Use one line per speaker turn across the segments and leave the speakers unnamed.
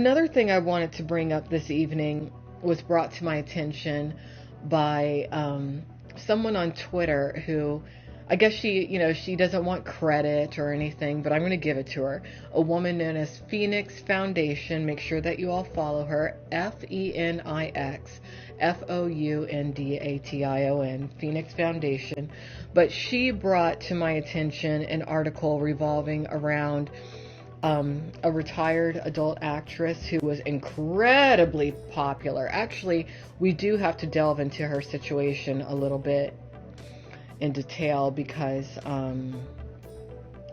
Another thing I wanted to bring up this evening was brought to my attention by someone on Twitter who, I guess she doesn't want credit or anything, but I'm going to give it to her. A woman known as Phoenix Foundation. Make sure that you all follow her. Phounix Foundation, Phoenix Foundation. But she brought to my attention an article revolving around a retired adult actress who was incredibly popular. Actually, we do have to delve into her situation a little bit in detail because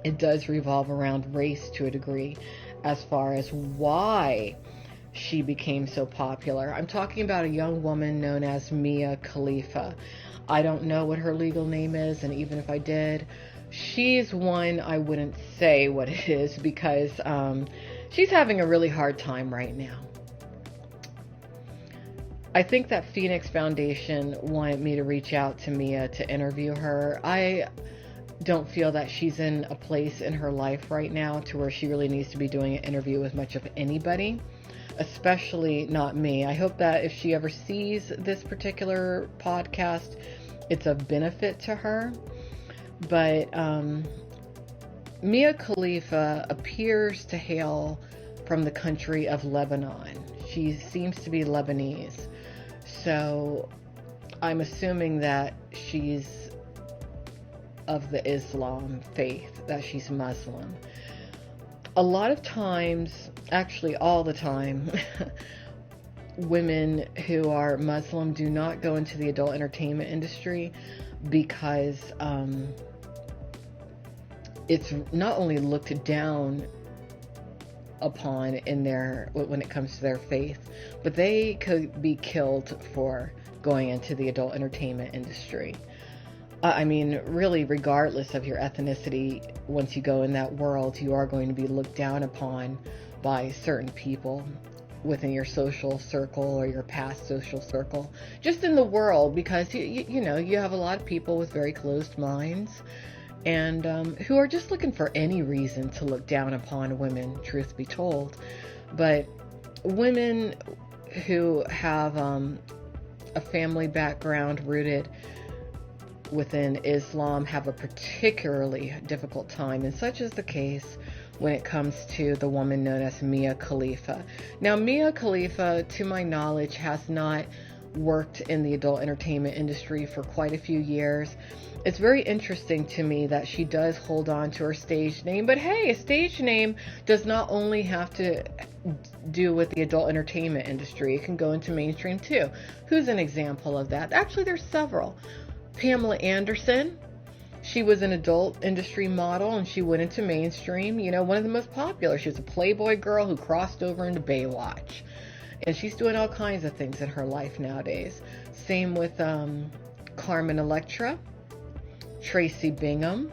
it does revolve around race to a degree as far as why she became so popular. I'm talking about a young woman known as Mia Khalifa. I don't know what her legal name is, and even if I did, she's one I wouldn't say what it is because she's having a really hard time right now. I think that Phoenix Foundation wanted me to reach out to Mia to interview her. I don't feel that she's in a place in her life right now to where she really needs to be doing an interview with much of anybody, especially not me. I hope that if she ever sees this particular podcast, it's of benefit to her. But Mia Khalifa appears to hail from the country of Lebanon. She seems to be Lebanese. So I'm assuming that she's of the Islam faith, that she's Muslim. A lot of times, actually all the time, women who are Muslim do not go into the adult entertainment industry because it's not only looked down upon in when it comes to their faith, but they could be killed for going into the adult entertainment industry. I mean, really, regardless of your ethnicity, once you go in that world, you are going to be looked down upon by certain people within your social circle or your past social circle, just in the world, because you know, you have a lot of people with very closed minds and who are just looking for any reason to look down upon women, truth be told. But women who have a family background rooted within Islam have a particularly difficult time, and such is the case when it comes to the woman known as Mia Khalifa. Now, Mia Khalifa, to my knowledge, has not worked in the adult entertainment industry for quite a few years. It's very interesting to me that she does hold on to her stage name, but hey, a stage name does not only have to do with the adult entertainment industry. It can go into mainstream too. Who's an example of that? Actually, there's several. Pamela Anderson. She was an adult industry model and she went into mainstream, you know, one of the most popular. She was a Playboy girl who crossed over into Baywatch. And she's doing all kinds of things in her life nowadays. Same with Carmen Electra, Tracy Bingham,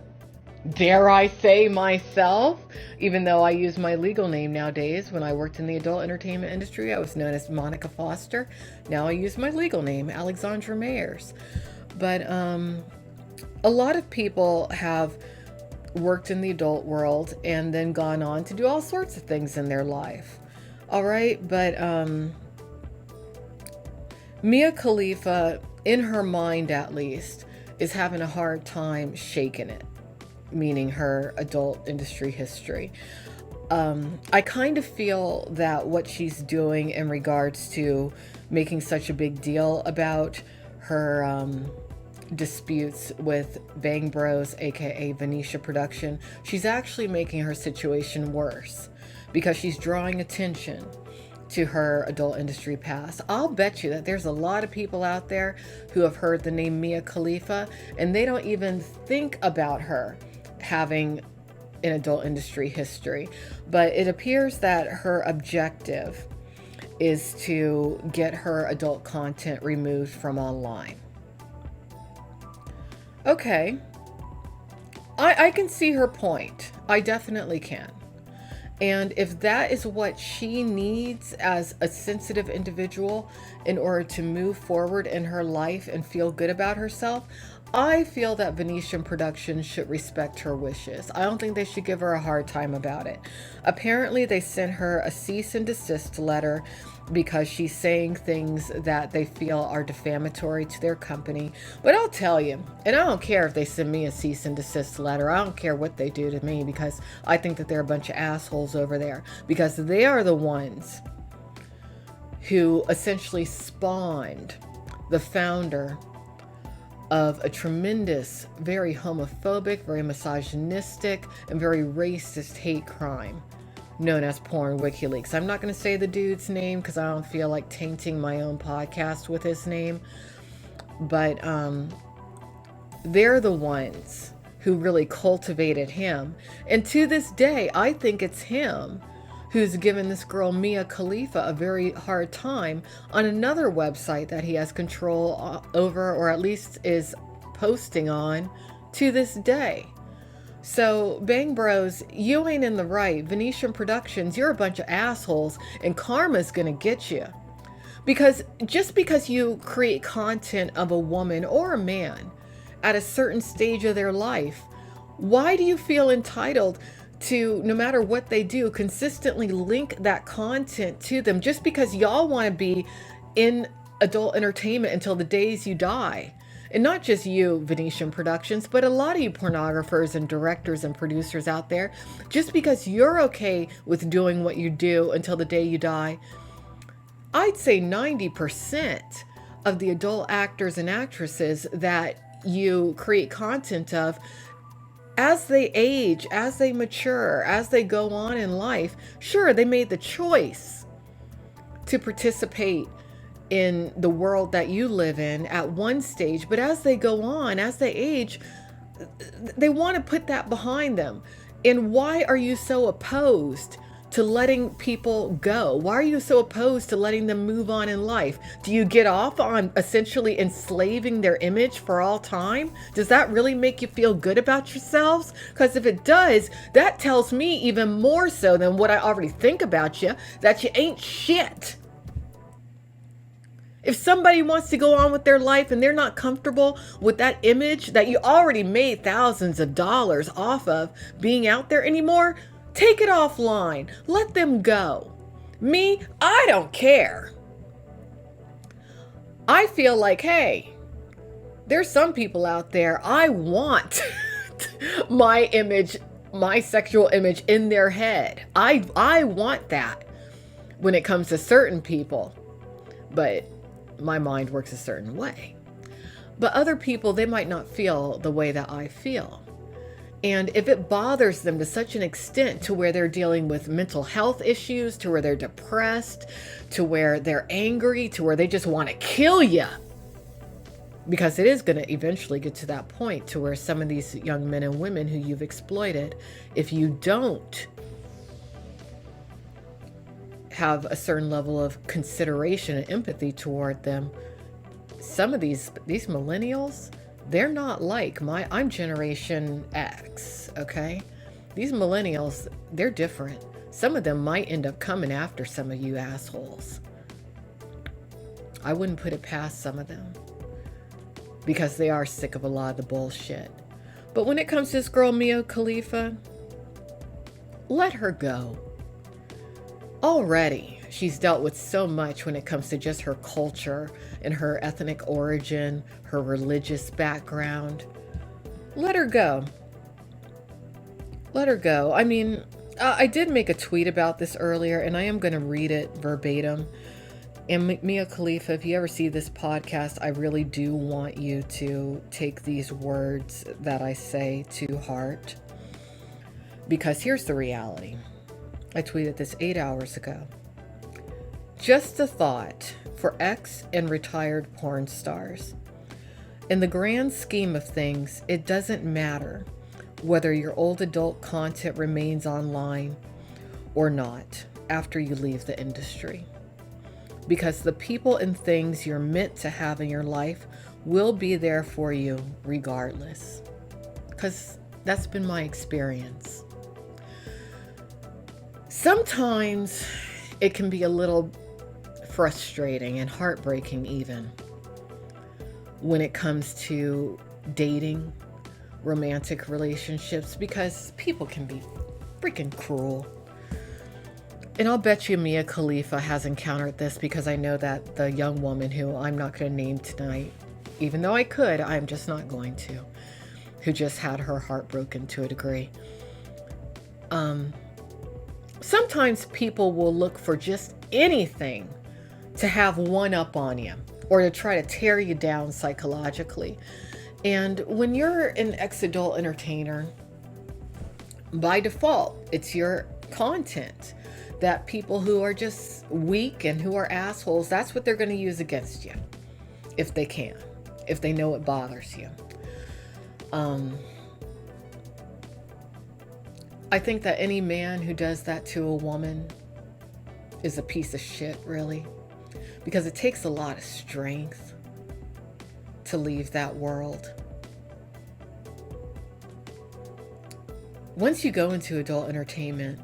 dare I say myself, even though I use my legal name nowadays. When I worked in the adult entertainment industry, I was known as Monica Foster. Now I use my legal name, Alexandra Mayers. But a lot of people have worked in the adult world and then gone on to do all sorts of things in their life. All right, but Mia Khalifa, in her mind at least, is having a hard time shaking it, meaning her adult industry history. I kind of feel that what she's doing in regards to making such a big deal about her disputes with BangBros, aka Venetian Productions, she's actually making her situation worse because she's drawing attention to her adult industry past. I'll bet you that there's a lot of people out there who have heard the name Mia Khalifa and they don't even think about her having an adult industry history. But it appears that her objective is to get her adult content removed from online. Okay, I can see her point. I definitely can. And if that is what she needs as a sensitive individual in order to move forward in her life and feel good about herself, I feel that Venetian Productions should respect her wishes. I don't think they should give her a hard time about it. Apparently, they sent her a cease and desist letter because she's saying things that they feel are defamatory to their company. But I'll tell you, and I don't care if they send me a cease and desist letter. I don't care what they do to me, because I think that they're a bunch of assholes over there, because they are the ones who essentially spawned the founder of a tremendous, very homophobic, very misogynistic, and very racist hate crime known as Porn WikiLeaks. I'm not going to say the dude's name because I don't feel like tainting my own podcast with his name, but they're the ones who really cultivated him. And to this day, I think it's him who's given this girl Mia Khalifa a very hard time on another website that he has control over, or at least is posting on to this day. So, BangBros, you ain't in the right. Venetian Productions, you're a bunch of assholes, and karma's gonna get you. Because just because you create content of a woman or a man at a certain stage of their life, why do you feel entitled to, no matter what they do, consistently link that content to them just because y'all want to be in adult entertainment until the days you die? And not just you, Venetian Productions, but a lot of you pornographers and directors and producers out there, just because you're okay with doing what you do until the day you die. I'd say 90% of the adult actors and actresses that you create content of, as they age, as they mature, as they go on in life, sure, they made the choice to participate in the world that you live in at one stage, but as they go on, as they age, they want to put that behind them. And why are you so opposed to letting people go? Why are you so opposed to letting them move on in life? Do you get off on essentially enslaving their image for all time? Does that really make you feel good about yourselves? Because if it does, that tells me even more so than what I already think about you, that you ain't shit. If somebody wants to go on with their life and they're not comfortable with that image that you already made thousands of dollars off of being out there anymore, take it offline. Let them go. Me, I don't care. I feel like, hey, there's some people out there, I want my image, my sexual image in their head. I want that when it comes to certain people. But my mind works a certain way. But other people, they might not feel the way that I feel. And if it bothers them to such an extent to where they're dealing with mental health issues, to where they're depressed, to where they're angry, to where they just want to kill you, because it is going to eventually get to that point to where some of these young men and women who you've exploited, if you don't have a certain level of consideration and empathy toward them, some of these millennials, they're not like I'm Generation X, okay? These millennials, they're different. Some of them might end up coming after some of you assholes. I wouldn't put it past some of them, because they are sick of a lot of the bullshit. But when it comes to this girl, Mia Khalifa, let her go. Already, she's dealt with so much when it comes to just her culture and her ethnic origin, her religious background. Let her go. Let her go. I mean, I did make a tweet about this earlier, and I am going to read it verbatim. And Mia Khalifa, if you ever see this podcast, I really do want you to take these words that I say to heart. Because here's the reality. I tweeted this 8 hours ago. Just a thought for ex and retired porn stars. In the grand scheme of things, it doesn't matter whether your old adult content remains online or not after you leave the industry. Because the people and things you're meant to have in your life will be there for you regardless. Because that's been my experience. Sometimes it can be a little frustrating and heartbreaking even when it comes to dating, romantic relationships, because people can be freaking cruel. And I'll bet you Mia Khalifa has encountered this, because I know that the young woman, who I'm not going to name tonight, even though I could, I'm just not going to, who just had her heart broken to a degree. Sometimes people will look for just anything to have one up on you, or to try to tear you down psychologically. And when you're an ex-adult entertainer, by default, it's your content that people who are just weak and who are assholes, that's what they're going to use against you, if they can, if they know it bothers you. I think that any man who does that to a woman is a piece of shit, really, because it takes a lot of strength to leave that world. Once you go into adult entertainment,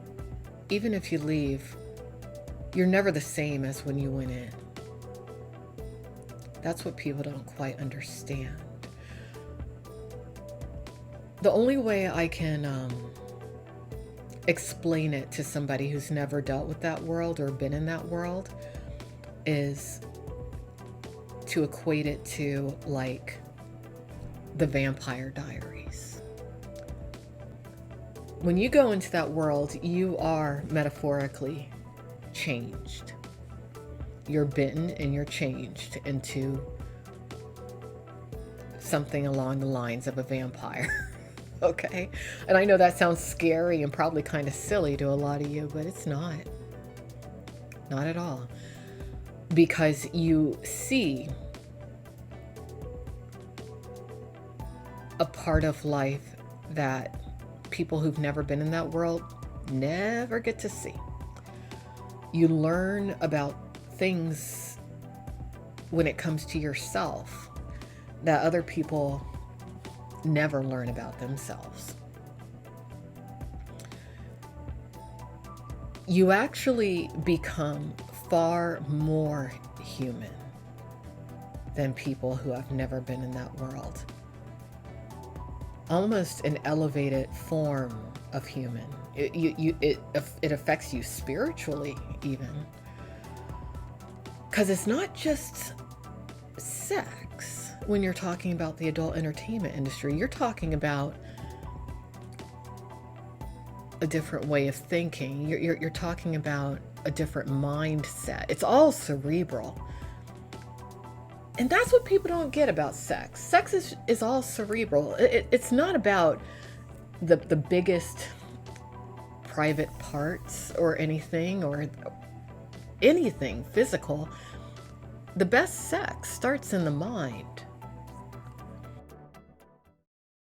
even if you leave, you're never the same as when you went in. That's what people don't quite understand. The only way I can explain it to somebody who's never dealt with that world or been in that world is to equate it to like the Vampire Diaries. When you go into that world, you are metaphorically changed. You're bitten and you're changed into something along the lines of a vampire. Okay? And I know that sounds scary and probably kind of silly to a lot of you, but it's not. Not at all. Because you see a part of life that people who've never been in that world never get to see. You learn about things when it comes to yourself that other people never learn about themselves. You actually become far more human than people who have never been in that world. Almost an elevated form of human. It affects you spiritually even. Because it's not just sex when you're talking about the adult entertainment industry. You're talking about a different way of thinking. You're talking about a different mindset. It's all cerebral. And that's what people don't get about sex. Sex is all cerebral. It's not about the biggest private parts or anything physical. The best sex starts in the mind.